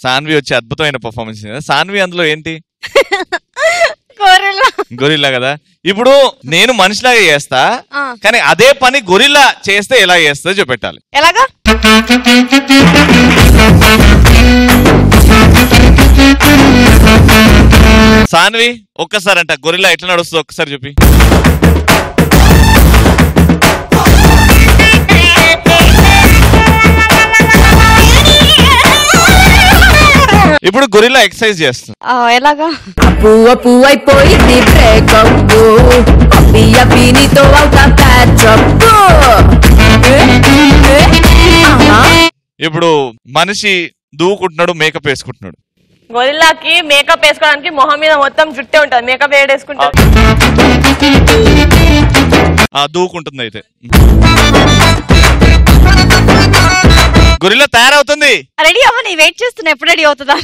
సాన్వి వచ్చి అద్భుతమైన పర్ఫార్మెన్స్. సాన్వి అందులో ఏంటి? గొరిల్లా కదా. ఇప్పుడు నేను మనిషిలాగా చేస్తా, కానీ అదే పని గొరిల్లా చేస్తే ఎలా చేస్తా చూపెట్టాలి. ఎలాగా? సాన్వి ఒక్కసారి అంట గొరిల్లా ఎట్లా నడుస్తుందో ఒక్కసారి చూపి. ఇప్పుడు గొరిల్లా ఎక్సర్సైజ్ చేస్తుంది. ఎలాగా? పువ్వైపోయింది బ్రేకప్, నీతో అవుతా ప్యాచప్. ఇప్పుడు మనిషి దూకుంటున్నాడు, మేకప్ వేసుకుంటున్నాడు. గొరిల్లాకి మేకప్ వేసుకోవడానికి మొహం మీద మొత్తం జుట్టే ఉంటది, మేకప్ వేసుకుంటారు. దూకుంటుంది. అయితే గొరిల్లా తయారవుతుంది. రెడీ అవ్వని వెయిట్ చేస్తున్నా, ఎప్పుడు రెడీ అవుతుందా?